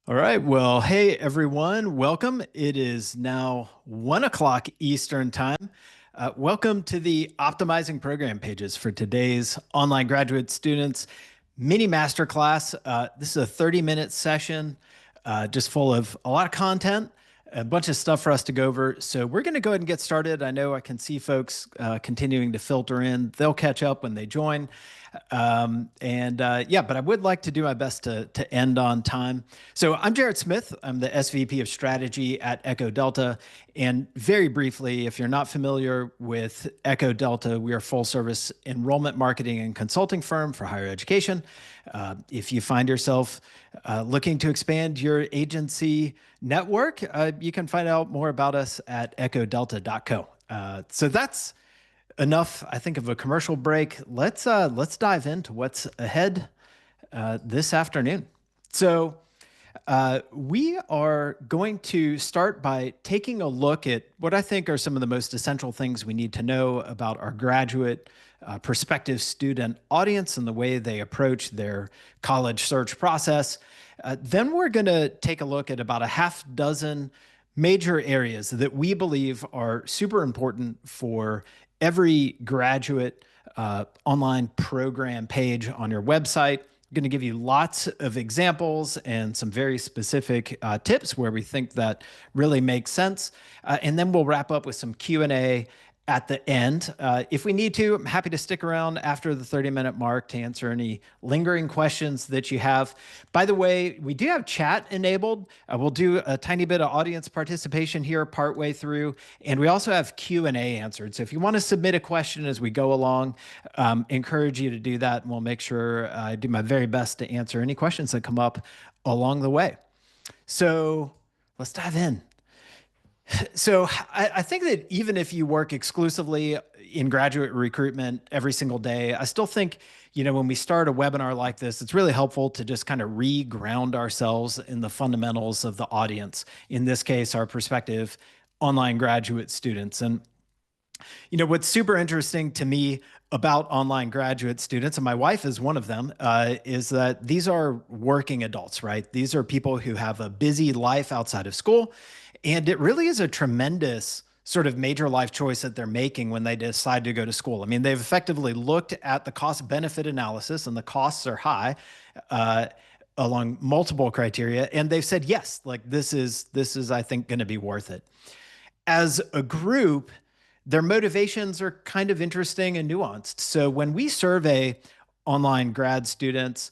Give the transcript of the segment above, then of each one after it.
All right. Well, hey, everyone. Welcome. It is now 1 o'clock Eastern Time. Welcome to the Optimizing Program pages for today's online graduate students mini masterclass. This is a 30-minute session just full of a lot of content, a bunch of stuff for us to go over. So we're going to go ahead and get started. I know I can see folks continuing to filter in. They'll catch up when they join. Yeah, but I would like to do my best to end on time. So I'm Jared Smith. I'm the SVP of Strategy at Echo Delta. And very briefly, if you're not familiar with Echo Delta, we are a full service enrollment marketing and consulting firm for higher education. If you find yourself looking to expand your agency network, you can find out more about us at echodelta.co. So that's enough, I think, of a commercial break. Let's dive into what's ahead this afternoon. So we are going to start by taking a look at what I think are some of the most essential things we need to know about our graduate prospective student audience and the way they approach their college search process. Then we're going to take a look at about a half dozen major areas that we believe are super important for every graduate online program page on your website. I'm going to give you lots of examples and some very specific tips where we think that really makes sense. And then we'll wrap up with some Q&A at the end. If we need to, I'm happy to stick around after the 30-minute mark to answer any lingering questions that you have. By the way, we do have chat enabled. We'll do a tiny bit of audience participation here partway through, and we also have Q&A answered. So if you want to submit a question as we go along, encourage you to do that, and we'll make sure I do my very best to answer any questions that come up along the way. So let's dive in. So I think that even if you work exclusively in graduate recruitment every single day, I still think, when we start a webinar like this, it's really helpful to just kind of re-ground ourselves in the fundamentals of the audience. In this case, our prospective online graduate students. And what's super interesting to me about online graduate students, and my wife is one of them, is that these are working adults, right? These are people who have a busy life outside of school. And it really is a tremendous sort of major life choice that they're making when they decide to go to school. I mean, they've effectively looked at the cost benefit analysis, and the costs are high along multiple criteria. And they've said, yes, like this is, I think, going to be worth it. As a group, their motivations are kind of interesting and nuanced. So when we survey online grad students,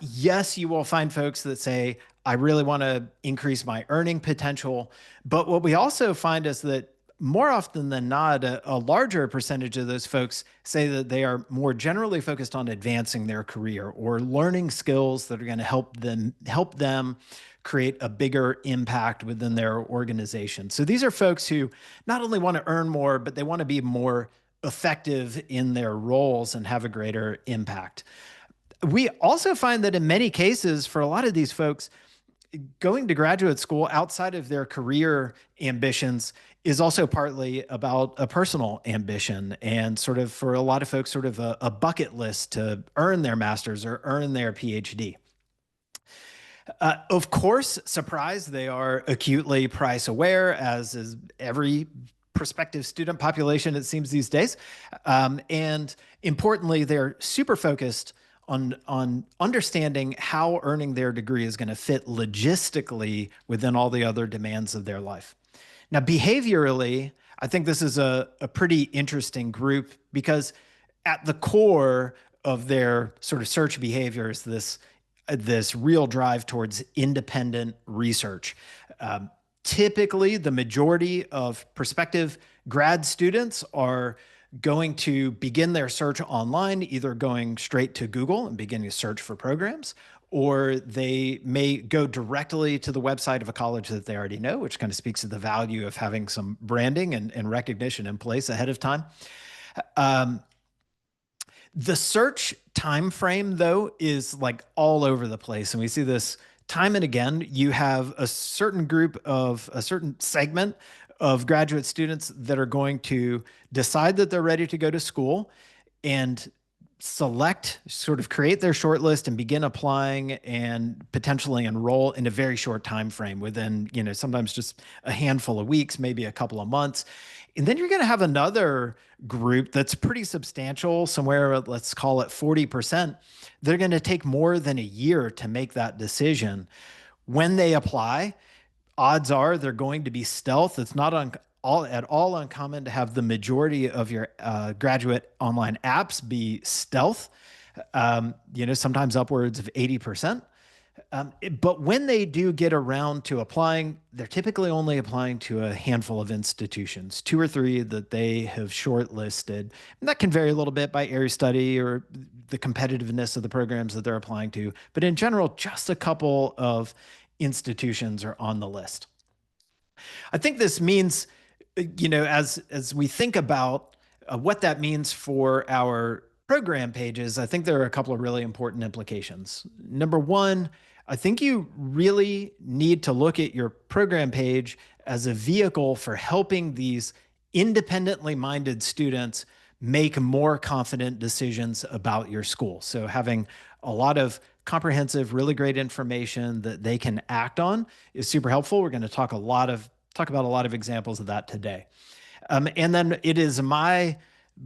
yes, you will find folks that say, I really want to increase my earning potential. But what we also find is that more often than not, a larger percentage of those folks say that they are more generally focused on advancing their career or learning skills that are going to help them create a bigger impact within their organization. So these are folks who not only want to earn more, but they want to be more effective in their roles and have a greater impact. We also find that in many cases, for a lot of these folks, going to graduate school outside of their career ambitions is also partly about a personal ambition, and sort of for a lot of folks, sort of a bucket list to earn their master's or earn their PhD. Of course, surprise, they are acutely price aware, as is every prospective student population, it seems these days. And importantly, they're super focused on understanding how earning their degree is going to fit logistically within all the other demands of their life. Now, behaviorally, I think this is a pretty interesting group, because at the core of their sort of search behavior is this real drive towards independent research. Typically, the majority of prospective grad students are going to begin their search online, either going straight to Google and beginning to search for programs, or they may go directly to the website of a college that they already know, which kind of speaks to the value of having some branding and recognition in place ahead of time. The search time frame, though, is like all over the place. And we see this time and again. You have a certain group of a certain segment of graduate students that are going to decide that they're ready to go to school and select, sort of create their shortlist and begin applying and potentially enroll in a very short time frame within, sometimes just a handful of weeks, maybe a couple of months. And then you're going to have another group that's pretty substantial, somewhere, let's call it 40%. They're going to take more than a year to make that decision. When they apply, odds are they're going to be stealth. It's not at all uncommon to have the majority of your graduate online apps be stealth, sometimes upwards of 80%. But when they do get around to applying, they're typically only applying to a handful of institutions, two or three that they have shortlisted. And that can vary a little bit by area study or the competitiveness of the programs that they're applying to. But in general, just a couple of institutions are on the list. I think this means, as we think about what that means for our program pages, I think there are a couple of really important implications. Number one, I think you really need to look at your program page as a vehicle for helping these independently minded students make more confident decisions about your school. So having a lot of comprehensive, really great information that they can act on is super helpful. We're going to talk about a lot of examples of that today. And then it is my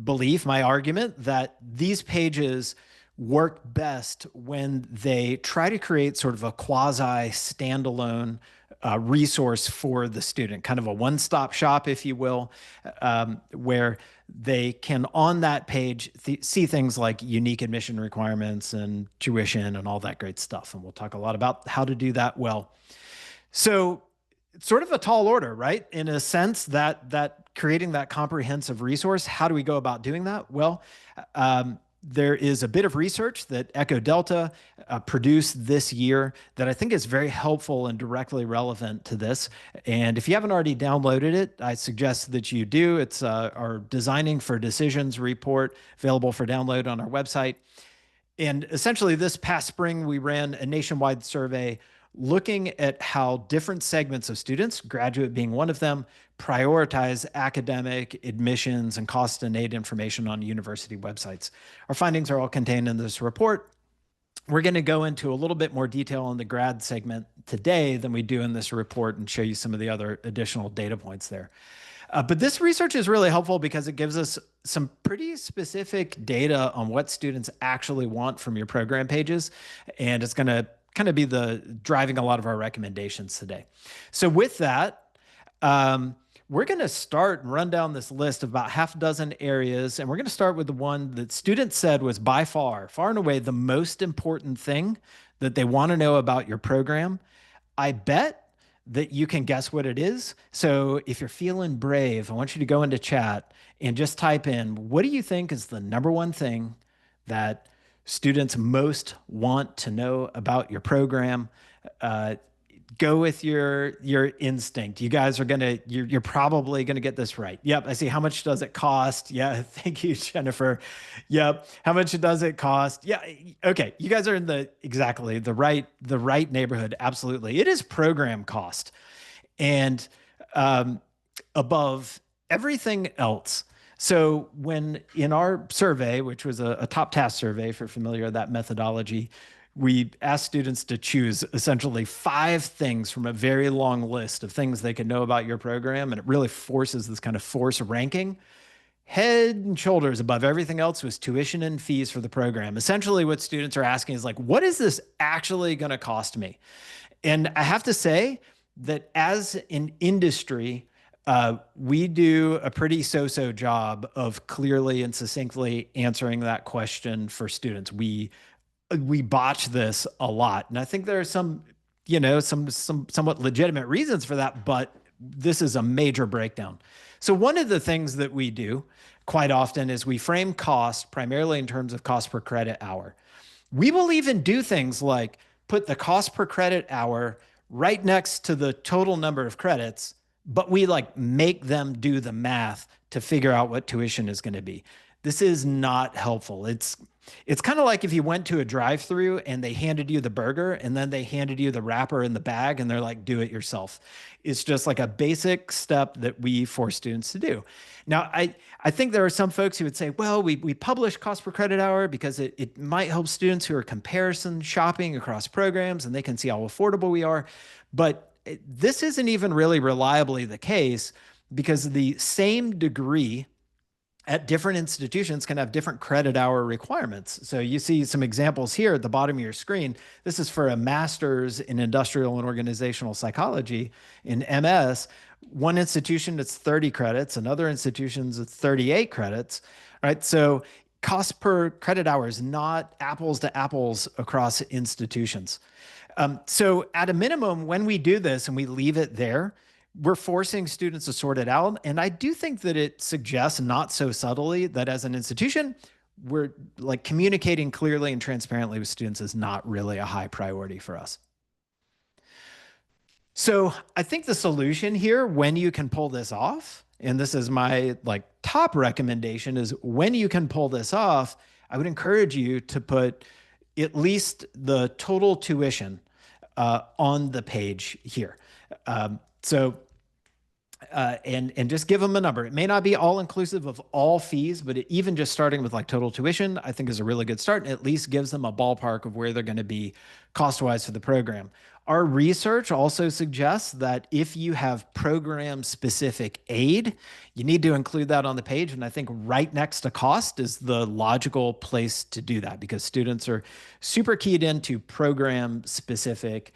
belief, my argument, that these pages work best when they try to create sort of a quasi standalone resource for the student, kind of a one-stop shop, if you will, where they can on that page see things like unique admission requirements and tuition and all that great stuff. And we'll talk a lot about how to do that well. So it's sort of a tall order, right? In a sense that creating that comprehensive resource, how do we go about doing that? Well, there is a bit of research that Echo Delta produced this year that I think is very helpful and directly relevant to this. And if you haven't already downloaded it, I suggest that you do. It's our Designing for Decisions report, available for download on our website. And essentially this past spring, we ran a nationwide survey looking at how different segments of students, graduate being one of them, prioritize academic, admissions, and cost and aid information on university websites. Our findings are all contained in this report. We're going to go into a little bit more detail on the grad segment today than we do in this report and show you some of the other additional data points there. But this research is really helpful because it gives us some pretty specific data on what students actually want from your program pages. And it's going to kind of be the driving a lot of our recommendations today. So with that, we're going to start and run down this list of about half a dozen areas. And we're going to start with the one that students said was by far and away the most important thing that they want to know about your program. I bet that you can guess what it is. So if you're feeling brave, I want you to go into chat and just type in, what do you think is the number one thing that students most want to know about your program? Go with your instinct. You guys are you're probably gonna get this right. Yep, I see. How much does it cost? Yeah, thank you, Jennifer. Yep, how much does it cost? Yeah, okay. You guys are in exactly the right neighborhood. Absolutely, it is program cost, and above everything else. So when in our survey, which was a top task survey, if you're familiar with that methodology, we asked students to choose essentially 5 things from a very long list of things they could know about your program. And it really forces this kind of force ranking. Head and shoulders above everything else was tuition and fees for the program. Essentially what students are asking is like, what is this actually going to cost me? And I have to say that as an industry, we do a pretty so-so job of clearly and succinctly answering that question for students. We botch this a lot, and I think there are some somewhat legitimate reasons for that, but this is a major breakdown. So one of the things that we do quite often is we frame cost primarily in terms of cost per credit hour. We will even do things like put the cost per credit hour right next to the total number of credits, but we like make them do the math to figure out what tuition is going to be. This is not helpful. It's kind of like if you went to a drive-through and they handed you the burger and then they handed you the wrapper in the bag and they're like, do it yourself. It's just like a basic step that we force students to do. Now, I think there are some folks who would say, well, we publish cost per credit hour because it might help students who are comparison shopping across programs and they can see how affordable we are. But this isn't even really reliably the case because the same degree at different institutions can have different credit hour requirements. So you see some examples here at the bottom of your screen. This is for a master's in industrial and organizational psychology in MS. One institution, it's 30 credits. Another institution's it's 38 credits, right? So cost per credit hour is not apples to apples across institutions. So at a minimum, when we do this and we leave it there, we're forcing students to sort it out. And I do think that it suggests not so subtly that as an institution, we're like communicating clearly and transparently with students is not really a high priority for us. So I think the solution here, when you can pull this off, and this is my like top recommendation, is when you can pull this off, I would encourage you to put at least the total tuition on the page here. And just give them a number. It may not be all inclusive of all fees, but even just starting with like total tuition, I think is a really good start, and at least gives them a ballpark of where they're going to be cost-wise for the program. Our research also suggests that if you have program-specific aid, you need to include that on the page. And I think right next to cost is the logical place to do that because students are super keyed into program-specific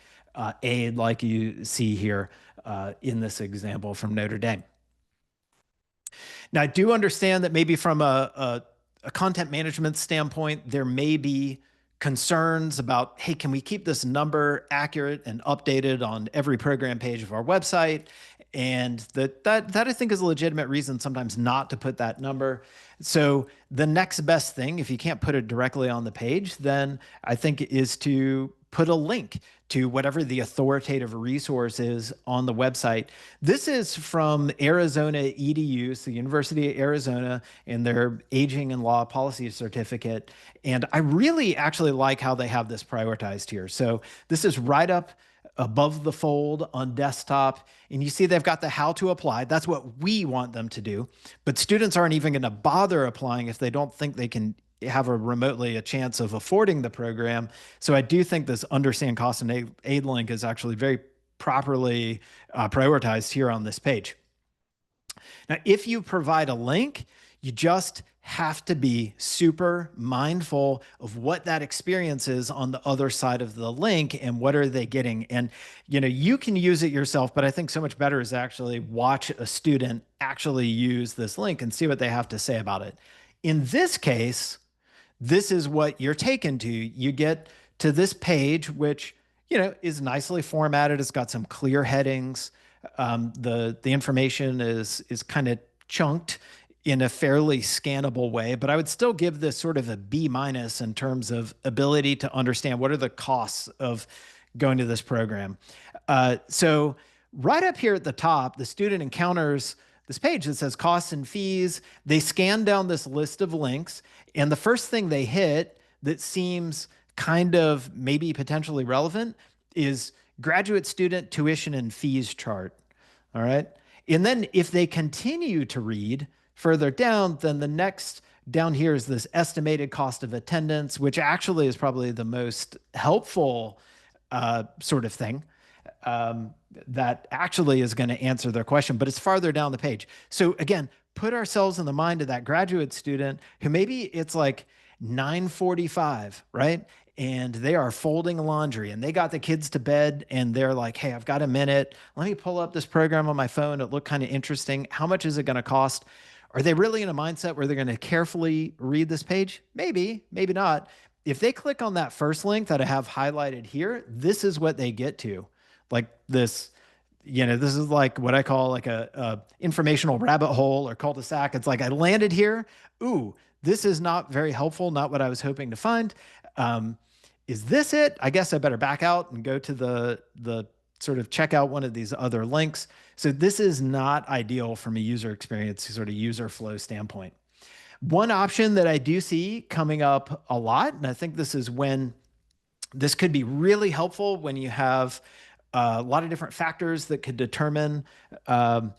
aid like you see here in this example from Notre Dame. Now, I do understand that maybe from a content management standpoint, there may be concerns about, hey, can we keep this number accurate and updated on every program page of our website? And that I think is a legitimate reason sometimes not to put that number. So the next best thing, if you can't put it directly on the page, then I think is to put a link to whatever the authoritative resource is on the website. This is from Arizona EDU, so the University of Arizona, and their Aging and Law Policy Certificate. And I really actually like how they have this prioritized here. So this is right up above the fold on desktop. And you see they've got the how to apply. That's what we want them to do. But students aren't even going to bother applying if they don't think they can have a chance of affording the program. So I do think this understand cost and aid link is actually very properly prioritized here on this page. Now, if you provide a link, you just have to be super mindful of what that experience is on the other side of the link and what are they getting. And you can use it yourself, but I think so much better is actually watch a student actually use this link and see what they have to say about it. In this case, this is what you're taken to. You get to this page, which is nicely formatted. It's got some clear headings. The information is kind of chunked in a fairly scannable way, but I would still give this sort of a B- in terms of ability to understand what are the costs of going to this program. So right up here at the top, the student encounters this page that says costs and fees. They scan down this list of links, and the first thing they hit that seems kind of maybe potentially relevant is graduate student tuition and fees chart. All right. And then if they continue to read further down, then the next down here is this estimated cost of attendance, which actually is probably the most helpful sort of thing. That actually is going to answer their question, but it's farther down the page. So again, put ourselves in the mind of that graduate student who maybe it's like 9:45, right? And they are folding laundry and they got the kids to bed and they're like, hey, I've got a minute. Let me pull up this program on my phone. It looked kind of interesting. How much is it going to cost? Are they really in a mindset where they're going to carefully read this page? Maybe, maybe not. If they click on that first link that I have highlighted here, this is what they get to. Like this, this is like what I call like a informational rabbit hole or cul-de-sac. It's like I landed here. Ooh, this is not very helpful. Not what I was hoping to find. Is this it? I guess I better back out and go to the sort of check out one of these other links. So this is not ideal from a user experience, sort of user flow standpoint. One option that I do see coming up a lot, and I think this could be really helpful when you have a lot of different factors that could determine, um,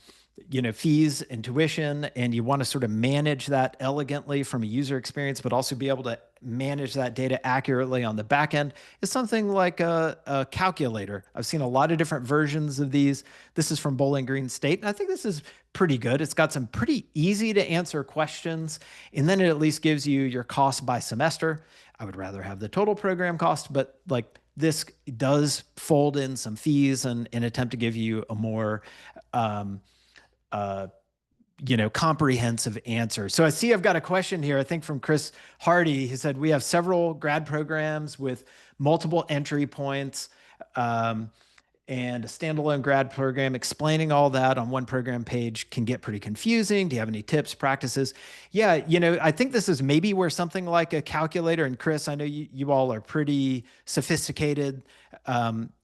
fees and tuition, and you want to sort of manage that elegantly from a user experience, but also be able to manage that data accurately on the back end is something like a calculator. I've seen a lot of different versions of these. This is from Bowling Green State, and I think this is pretty good. It's got some pretty easy to answer questions, and then it at least gives you your cost by semester. I would rather have the total program cost, but like this does fold in some fees and attempt to give you a more um, uh, comprehensive answer. So I see I've got a question here, I think from Chris Hardy. He said, we have several grad programs with multiple entry points. And a standalone grad program. Explaining all that on one program page can get pretty confusing. Do you have any tips, practices? Yeah, I think this is maybe where something like a calculator, and Chris, I know you all are pretty sophisticated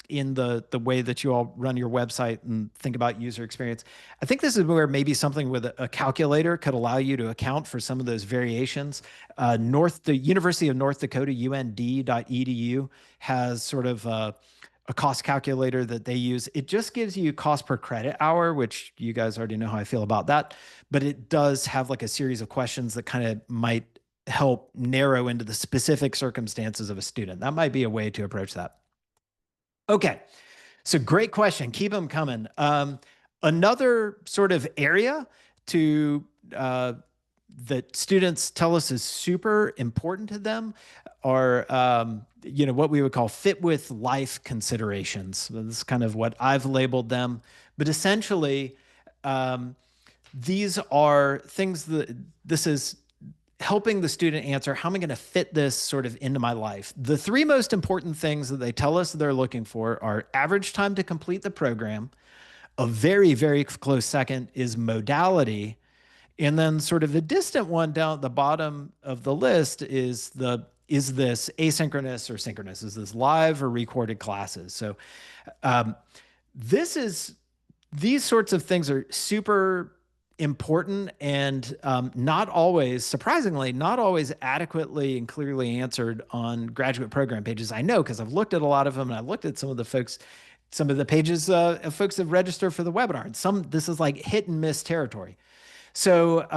in the way that you all run your website and think about user experience. I think this is where maybe something with a calculator could allow you to account for some of those variations. The University of North Dakota, UND.edu, has sort of a cost calculator that they use. It just gives you cost per credit hour, which you guys already know how I feel about that. But it does have like a series of questions that kind of might help narrow into the specific circumstances of a student. That might be a way to approach that. Okay. So great question. Keep them coming. Another sort of area to that students tell us is super important to them are what we would call fit with life considerations. So this is kind of what I've labeled them, but essentially these are things that this is helping the student answer, how am I going to fit this sort of into my life? The three most important things that they tell us they're looking for are average time to complete the program. A very, very close second is modality. And then sort of the distant one down at the bottom of the list is this asynchronous or synchronous? Is this live or recorded classes? So these sorts of things are super important and not always, surprisingly, not always adequately and clearly answered on graduate program pages. I know because I've looked at a lot of them, and I've looked at some of the pages of folks that register for the webinar. And this is like hit and miss territory. So,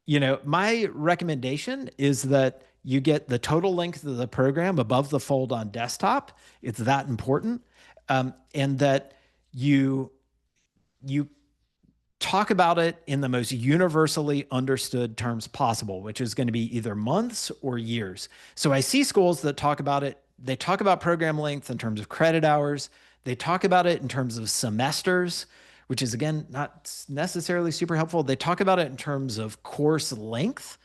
my recommendation is that you get the total length of the program above the fold on desktop. It's that important. And that you talk about it in the most universally understood terms possible, which is going to be either months or years. So I see schools that talk about it. They talk about program length in terms of credit hours. They talk about it in terms of semesters, which is, again, not necessarily super helpful. They talk about it in terms of course length.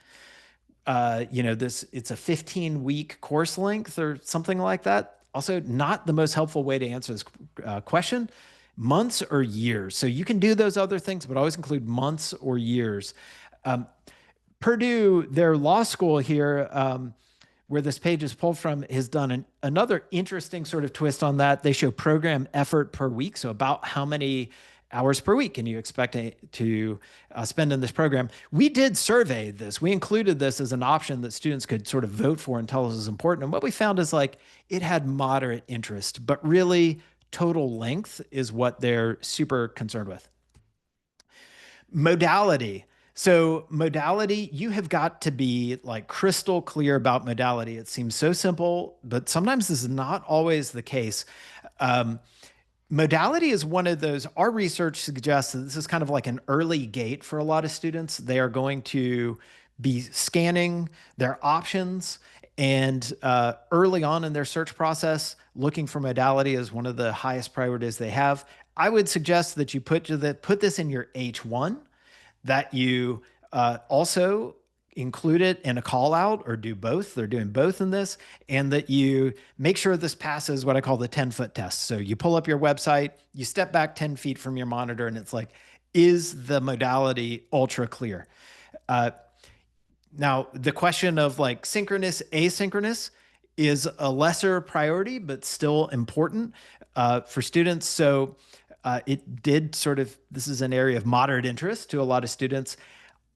It's a 15-week course length or something like that. Also, not the most helpful way to answer this question. Months or years. So you can do those other things, but always include months or years. Purdue, their law school here, where this page is pulled from, has done another interesting sort of twist on that. They show program effort per week. So about how many hours per week can you expect to spend in this program? We did survey this. We included this as an option that students could sort of vote for and tell us is important. And what we found is like it had moderate interest, but really total length is what they're super concerned with. Modality. So modality, you have got to be like crystal clear about modality. It seems so simple, but sometimes this is not always the case. Modality is one of those, our research suggests that this is kind of like an early gate for a lot of students. They are going to be scanning their options and early on in their search process, looking for modality is one of the highest priorities they have. I would suggest that you put this in your H1, that you also include it in a call out or do both. They're doing both in this, and that you make sure this passes what I call the 10-foot test. So you pull up your website, you step back 10 feet from your monitor, and it's like, is the modality ultra clear? Now, the question of like synchronous, asynchronous is a lesser priority, but still important for students. So this is an area of moderate interest to a lot of students.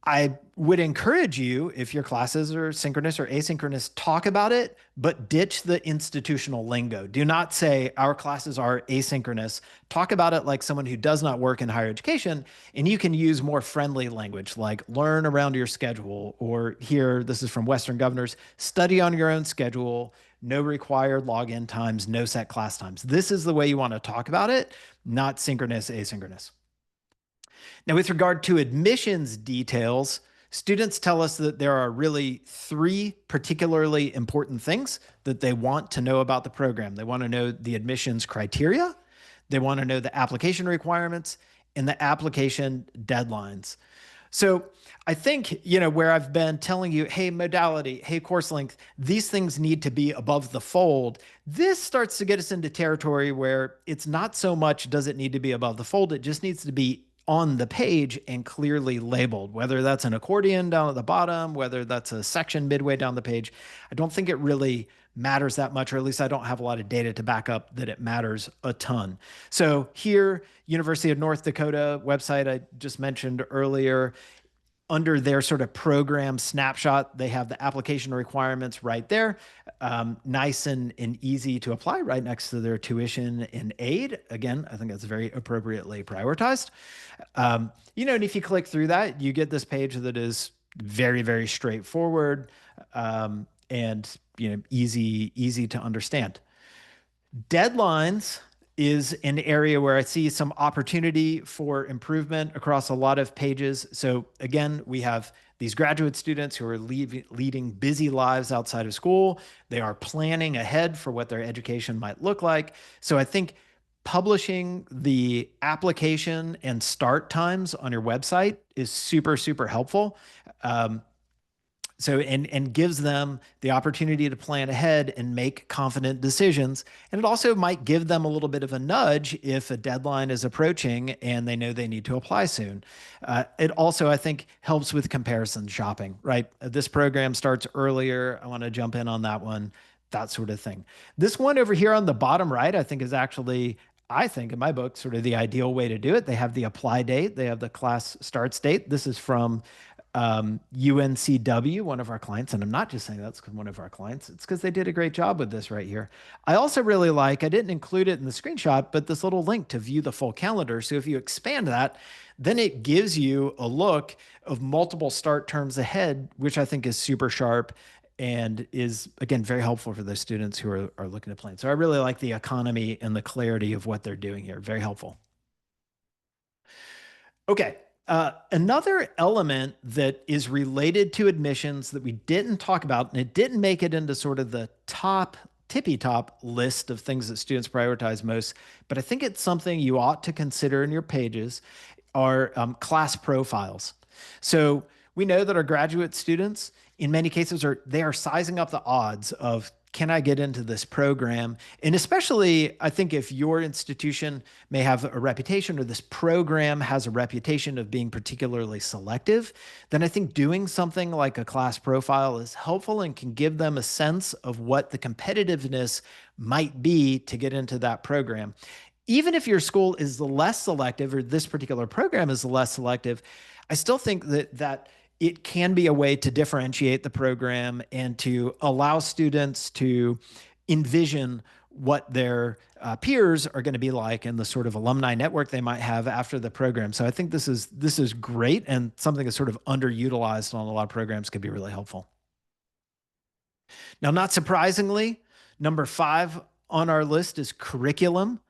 I would encourage you, if your classes are synchronous or asynchronous, talk about it, but ditch the institutional lingo. Do not say our classes are asynchronous. Talk about it like someone who does not work in higher education, and you can use more friendly language like learn around your schedule, or here, this is from Western Governors, study on your own schedule, no required login times, no set class times. This is the way you want to talk about it, not synchronous, asynchronous. Now, with regard to admissions details, students tell us that there are really three particularly important things that they want to know about the program. They want to know the admissions criteria, they want to know the application requirements, and the application deadlines. So I think, where I've been telling you, hey, modality, hey, course length, these things need to be above the fold. This starts to get us into territory where it's not so much does it need to be above the fold, it just needs to be on the page and clearly labeled, whether that's an accordion down at the bottom, whether that's a section midway down the page. I don't think it really matters that much, or at least I don't have a lot of data to back up that it matters a ton. So here, University of North Dakota website I just mentioned earlier, under their sort of program snapshot, they have the application requirements right there, nice and easy to apply right next to their tuition and aid. Again, I think that's very appropriately prioritized. And if you click through that, you get this page that is very, very straightforward, and easy to understand. Deadlines is an area where I see some opportunity for improvement across a lot of pages. So again, we have these graduate students who are leading busy lives outside of school. They are planning ahead for what their education might look like. So I think publishing the application and start times on your website is super, super helpful. And gives them the opportunity to plan ahead and make confident decisions. And it also might give them a little bit of a nudge if a deadline is approaching and they know they need to apply soon. It also, I think, helps with comparison shopping, right? This program starts earlier. I want to jump in on that one, that sort of thing. This one over here on the bottom right, I think is actually, I think in my book, sort of the ideal way to do it. They have the apply date, they have the class starts date. This is from UNCW, one of our clients, and I'm not just saying that's because one of our clients, it's because they did a great job with this right here. I also really like, I didn't include it in the screenshot, but this little link to view the full calendar. So if you expand that, then it gives you a look of multiple start terms ahead, which I think is super sharp and is, again, very helpful for those students who are looking to plan. So I really like the economy and the clarity of what they're doing here. Very helpful. Okay. Another element that is related to admissions that we didn't talk about, and it didn't make it into sort of the tippy top list of things that students prioritize most, but I think it's something you ought to consider in your pages, are class profiles. So we know that our graduate students, in many cases, they are sizing up the odds of, can I get into this program? And especially, I think if your institution may have a reputation, or this program has a reputation of being particularly selective, then I think doing something like a class profile is helpful and can give them a sense of what the competitiveness might be to get into that program. Even if your school is less selective, or this particular program is less selective, I still think that it can be a way to differentiate the program and to allow students to envision what their peers are going to be like and the sort of alumni network they might have after the program. So I think this is great, and something that's sort of underutilized on a lot of programs could be really helpful. Now, not surprisingly, number 5 on our list is curriculum.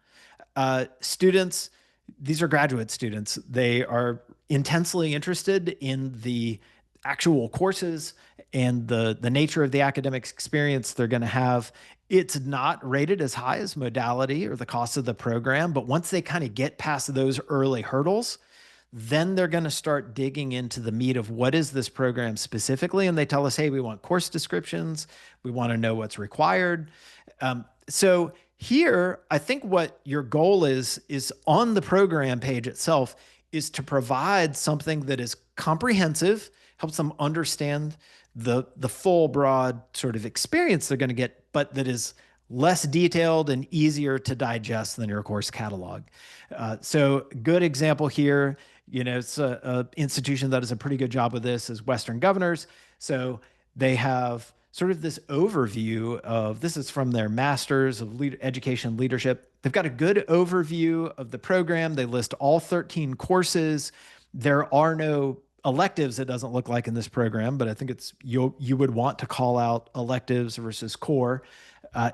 Students, these are graduate students. They are intensely interested in the actual courses and the nature of the academic experience they're going to have. It's not rated as high as modality or the cost of the program, but once they kind of get past those early hurdles, then they're going to start digging into the meat of what is this program specifically. And they tell us, hey, we want course descriptions. We want to know what's required. So here, I think what your goal is on the program page itself is to provide something that is comprehensive, helps them understand the full broad sort of experience they're going to get, but that is less detailed and easier to digest than your course catalog. So good example here It's a institution that does a pretty good job with this is Western Governors. So they have sort of this overview of this is from their Masters of Education Leadership. They've got a good overview of the program. They list all 13 courses. There are no electives, it doesn't look like in this program, but I think you would want to call out electives versus core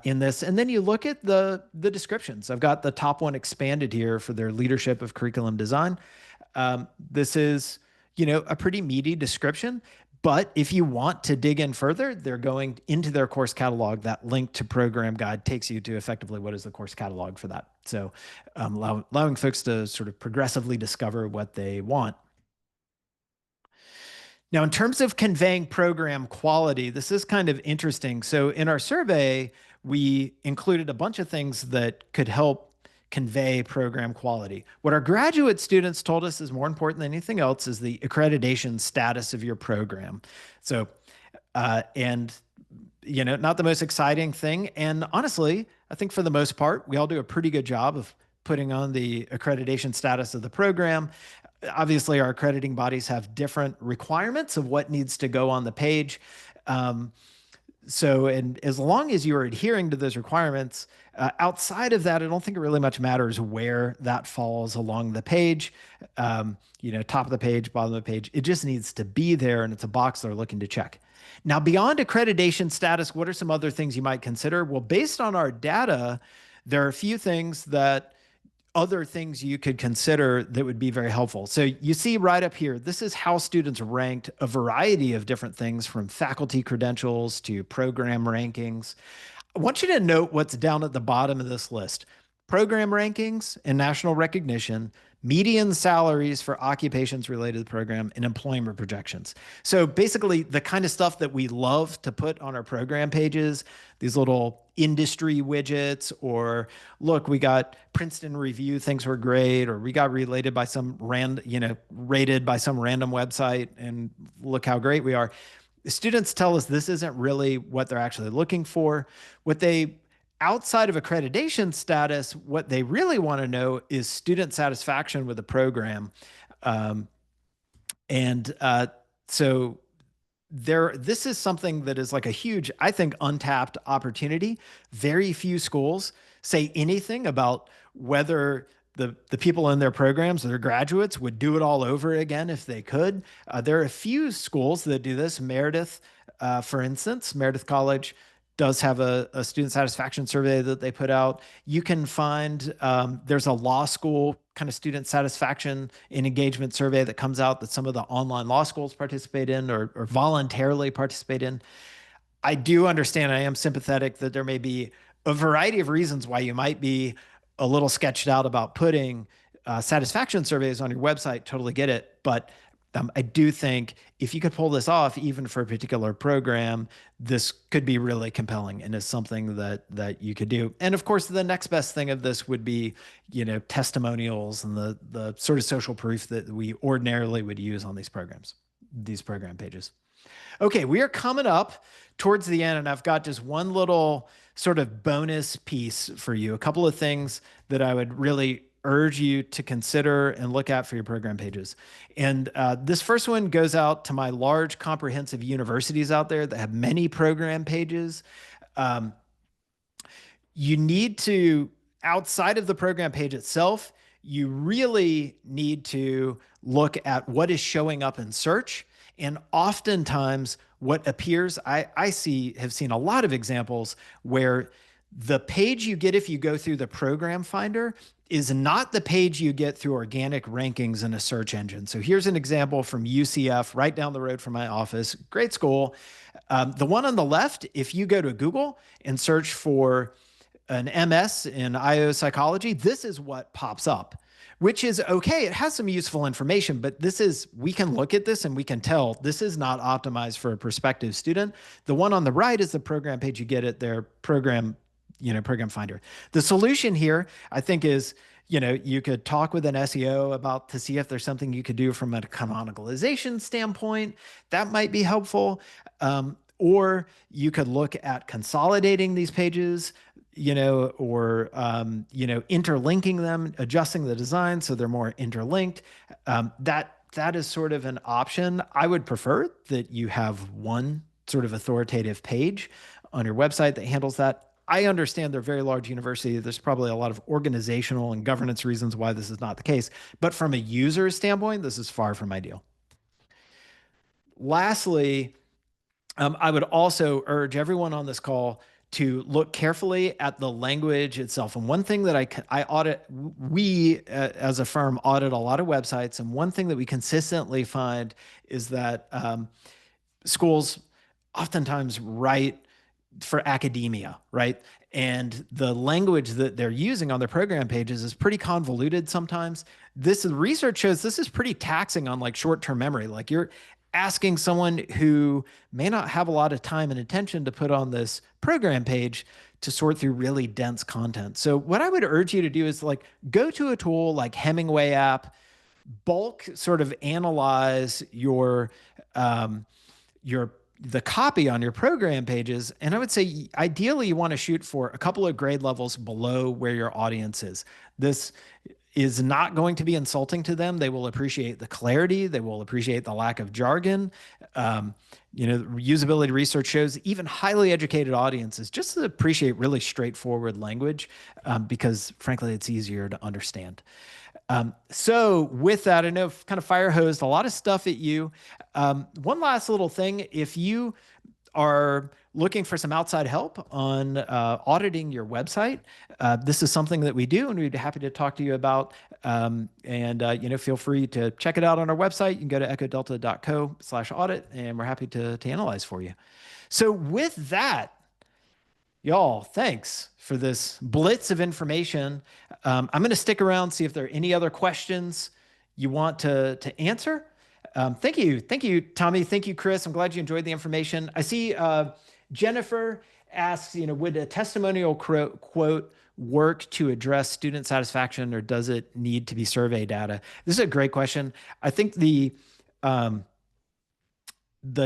in this. And then you look at the descriptions. I've got the top one expanded here for their leadership of curriculum design. This is, a pretty meaty description. But if you want to dig in further, they're going into their course catalog. That link to program guide takes you to effectively what is the course catalog for that. So allowing folks to sort of progressively discover what they want. Now, in terms of conveying program quality, this is kind of interesting. So in our survey, we included a bunch of things that could help convey program quality. What our graduate students told us is more important than anything else is the accreditation status of your program. So, and not the most exciting thing. And honestly, I think for the most part, we all do a pretty good job of putting on the accreditation status of the program. Obviously, our accrediting bodies have different requirements of what needs to go on the page. And as long as you're adhering to those requirements, outside of that, I don't think it really much matters where that falls along the page. Top of the page, bottom of the page, it just needs to be there, and it's a box they're looking to check. Now, beyond accreditation status, what are some other things you might consider? Well, based on our data, there are a few other things you could consider that would be very helpful. So you see right up here, this is how students ranked a variety of different things from faculty credentials to program rankings. I want you to note what's down at the bottom of this list. Program rankings and national recognition, median salaries for occupations related to the program, and employment projections. So basically the kind of stuff that we love to put on our program pages, these little industry widgets, or look, we got Princeton Review thinks we're great, or we got rated by some random website, and look how great we are. The students tell us this isn't really what they're actually looking for. Outside of accreditation status, what they really want to know is student satisfaction with the program. This is something that is like a huge, I think, untapped opportunity. Very few schools say anything about whether the people in their programs, their graduates, would do it all over again if they could. There are a few schools that do this. Meredith, for instance, Meredith College does have a student satisfaction survey that they put out. You can find, there's a law school kind of student satisfaction and engagement survey that comes out that some of the online law schools participate in or voluntarily participate in. I do understand, I am sympathetic that there may be a variety of reasons why you might be a little sketched out about putting satisfaction surveys on your website. Totally get it. But I do think if you could pull this off, even for a particular program, this could be really compelling and is something that you could do. And of course, the next best thing of this would be, testimonials and the sort of social proof that we ordinarily would use on these program pages. Okay, we are coming up towards the end, and I've got just one little sort of bonus piece for you. A couple of things that I would really urge you to consider and look at for your program pages. And this first one goes out to my large comprehensive universities out there that have many program pages. You need to, outside of the program page itself, you really need to look at what is showing up in search. And oftentimes what appears, have seen a lot of examples where the page you get if you go through the program finder is not the page you get through organic rankings in a search engine. So here's an example from UCF, right down the road from my office. Great school. The one on the left, if you go to Google and search for an MS in IO psychology, this is what pops up, which is okay. It has some useful information, but we can look at this and we can tell this is not optimized for a prospective student. The one on the right is the program page you get at their program finder. The solution here, I think, is, you could talk with an SEO to see if there's something you could do from a canonicalization standpoint. That might be helpful. Or you could look at consolidating these pages. or interlinking them, adjusting the design so they're more interlinked. That is sort of an option. I would prefer that you have one sort of authoritative page on your website that handles that. I understand they're a very large university. There's probably a lot of organizational and governance reasons why this is not the case. But from a user standpoint, this is far from ideal. Lastly, I would also urge everyone on this call to look carefully at the language itself. And one thing that I audit, we as a firm audit a lot of websites. And one thing that we consistently find is that schools oftentimes write for academia, right? And the language that they're using on their program pages is pretty convoluted sometimes. This research shows this is pretty taxing on like short-term memory. Like you're asking someone who may not have a lot of time and attention to put on this program page to sort through really dense content. So what I would urge you to do is like go to a tool like Hemingway app, bulk sort of analyze your the copy on your program pages. And I would say ideally you want to shoot for a couple of grade levels below where your audience is. This is not going to be insulting to them. They will appreciate the clarity. They will appreciate the lack of jargon. Usability research shows even highly educated audiences just appreciate really straightforward language because frankly, it's easier to understand. So with that, I know I've kind of fire hosed a lot of stuff at you. One last little thing, if you are looking for some outside help on auditing your website, this is something that we do, and we'd be happy to talk to you about. Feel free to check it out on our website. You can go to echodelta.co/audit, and we're happy to analyze for you. So with that, y'all, thanks for this blitz of information. I'm going to stick around, see if there are any other questions you want to answer. Thank you. Thank you, Tommy. Thank you, Chris. I'm glad you enjoyed the information. I see Jennifer asks, would a testimonial quote work to address student satisfaction, or does it need to be survey data? This is a great question. I think the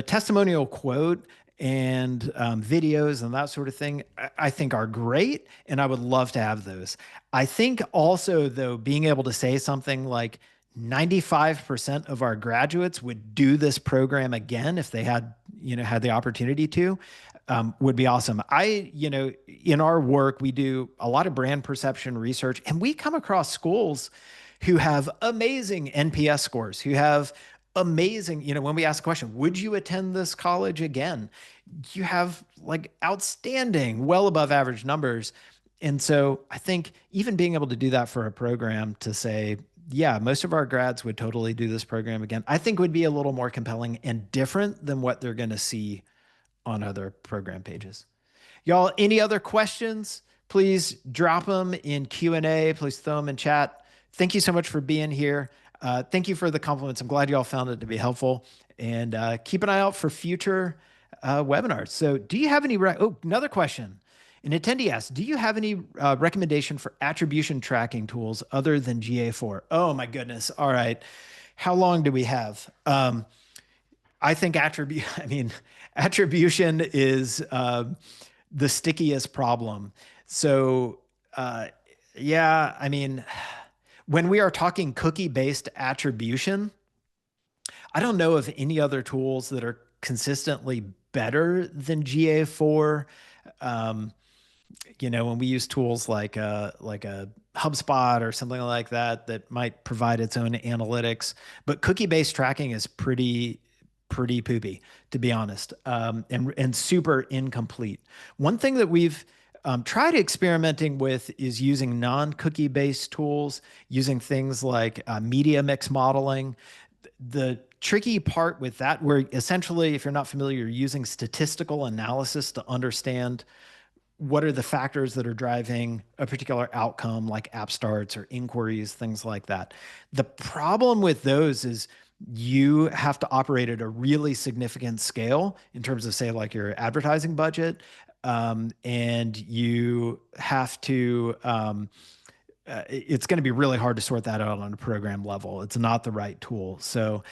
testimonial quote and videos and that sort of thing, I think are great. And I would love to have those. I think also, though, being able to say something like 95% of our graduates would do this program again if they had the opportunity to, would be awesome. In our work, we do a lot of brand perception research, and we come across schools who have amazing NPS scores, who have amazing, when we ask the question, would you attend this college again? You have like outstanding, well above average numbers. And so I think even being able to do that for a program to say, yeah, most of our grads would totally do this program again, I think would be a little more compelling and different than what they're going to see on other program pages. Y'all, any other questions? Please drop them in Q&A. Please throw them in chat. Thank you so much for being here. Thank you for the compliments. I'm glad you all found it to be helpful. And keep an eye out for future webinars. So do you have any, another question. An attendee asks, do you have any recommendation for attribution tracking tools other than GA4? Oh my goodness. All right. How long do we have? I think attribution is the stickiest problem. So when we are talking cookie-based attribution, I don't know of any other tools that are consistently better than GA4. When we use tools like a HubSpot or something like that, that might provide its own analytics, but cookie-based tracking is pretty poopy, to be honest, and super incomplete. One thing that we've tried experimenting with is using non-cookie based tools, using things like media mix modeling. The tricky part with that, where essentially, if you're not familiar, you're using statistical analysis to understand what are the factors that are driving a particular outcome, like app starts or inquiries, things like that. The problem with those is you have to operate at a really significant scale in terms of, say, like your advertising budget. And you have to, it's going to be really hard to sort that out on a program level. It's not the right tool. So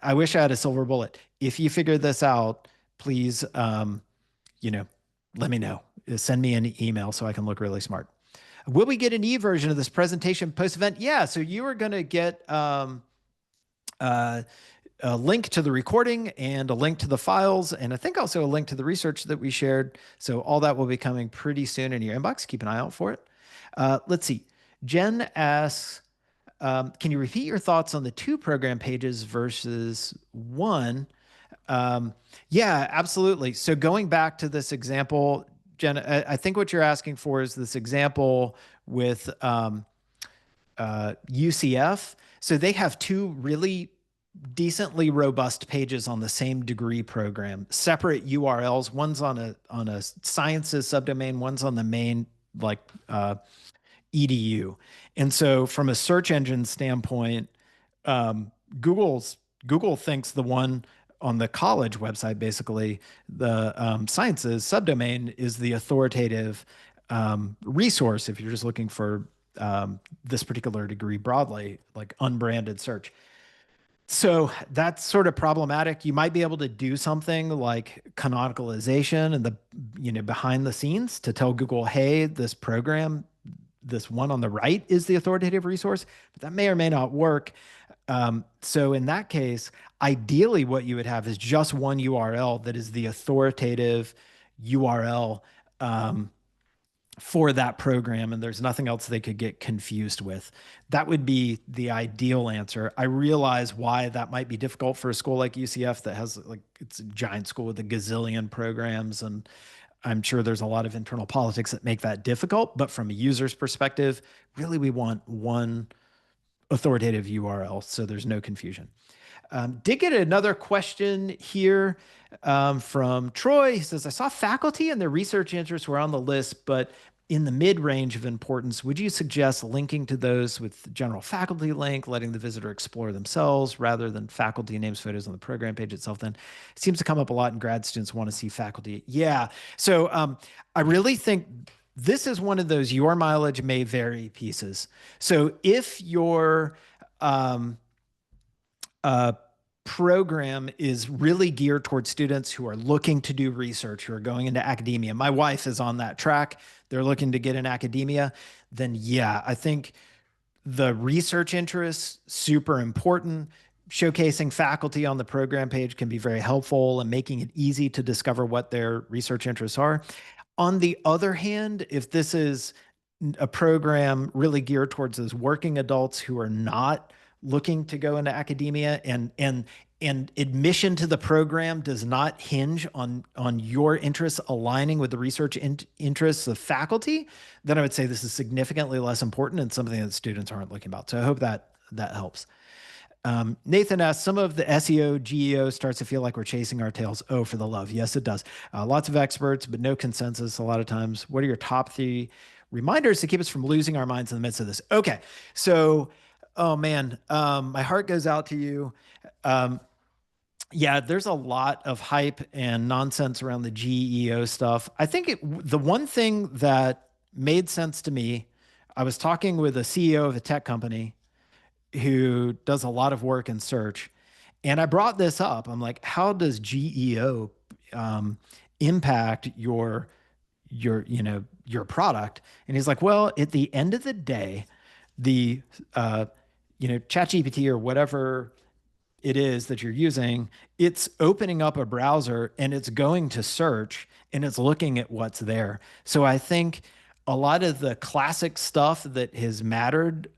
I wish I had a silver bullet. If you figure this out, please, let me know. send me an email so I can look really smart. Will we get an e-version of this presentation post-event? Yeah, so you are going to get uh, a link to the recording and a link to the files, and I think also a link to the research that we shared. So all that will be coming pretty soon in your inbox. Keep an eye out for it. Let's see. Jen asks, can you repeat your thoughts on the two program pages versus one? Um, yeah, absolutely. So going back to this example, Jen, I think what you're asking for is this example with UCF. So they have two really decently robust pages on the same degree program, separate URLs. One's on a sciences subdomain, one's on the main like edu. And so from a search engine standpoint, um, Google's Google thinks the one on the college website, basically the sciences subdomain, is the authoritative resource if you're just looking for this particular degree broadly, like unbranded search. So that's sort of problematic. You might be able to do something like canonicalization and the behind the scenes to tell Google, hey, this program, this one on the right is the authoritative resource, but that may or may not work. So in that case, ideally what you would have is just one URL that is the authoritative URL for that program, and there's nothing else they could get confused with. That would be the ideal answer. I realize why that might be difficult for a school like UCF that has like it's a giant school with a gazillion programs, and I'm sure there's a lot of internal politics that make that difficult. But from a user's perspective, really we want one authoritative URL so there's no confusion. Did get another question here from Troy. He says, I saw faculty and their research interests were on the list, but in the mid-range of importance, would you suggest linking to those with the general faculty link, letting the visitor explore themselves rather than faculty names, photos on the program page itself? Then it seems to come up a lot, and grad students want to see faculty. Yeah. So I really think this is one of those your mileage may vary pieces. So if your program is really geared towards students who are looking to do research, who are going into academia. My wife is on that track. They're looking to get in academia. Then, yeah, I think the research interests, super important. Showcasing faculty on the program page can be very helpful and making it easy to discover what their research interests are. On the other hand, if this is a program really geared towards those working adults who are not looking to go into academia, and admission to the program does not hinge on your interests aligning with the research interests of faculty, then I would say this is significantly less important and something that students aren't looking about. So I hope that helps. Nathan asks, some of the SEO, GEO starts to feel like we're chasing our tails. Oh, for the love. Yes, it does. Lots of experts, but no consensus a lot of times. What are your top three reminders to keep us from losing our minds in the midst of this? Okay. So, oh man, my heart goes out to you. Yeah, there's a lot of hype and nonsense around the GEO stuff. I think the one thing that made sense to me, I was talking with a CEO of a tech company who does a lot of work in search. And I brought this up. I'm like, how does GEO impact your product? And he's like, well, at the end of the day, the ChatGPT or whatever it is that you're using, it's opening up a browser and it's going to search and it's looking at what's there. So I think a lot of the classic stuff that has mattered,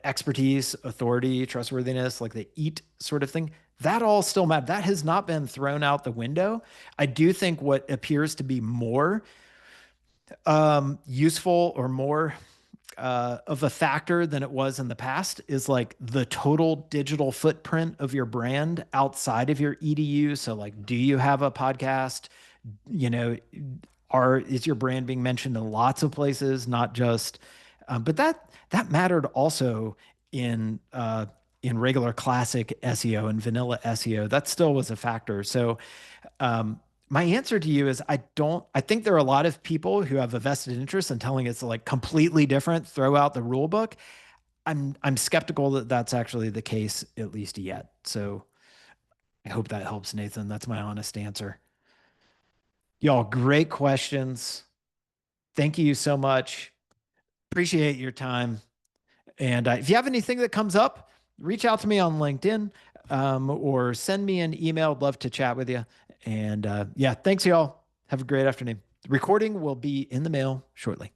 expertise, authority, trustworthiness, like the EAT sort of thing, that all still matters. That has not been thrown out the window. I do think what appears to be more useful or more of a factor than it was in the past is like the total digital footprint of your brand outside of your EDU. So like, do you have a podcast? You know, is your brand being mentioned in lots of places, not just, but that mattered also in regular classic SEO and vanilla SEO. That still was a factor. So, my answer to you is I think there are a lot of people who have a vested interest in telling it's like completely different, throw out the rule book. I'm skeptical that that's actually the case, at least yet. So I hope that helps, Nathan. That's my honest answer. Y'all, great questions. Thank you so much. Appreciate your time. And if you have anything that comes up, reach out to me on LinkedIn or send me an email. I'd love to chat with you. And yeah, thanks, y'all. Have a great afternoon. The recording will be in the mail shortly.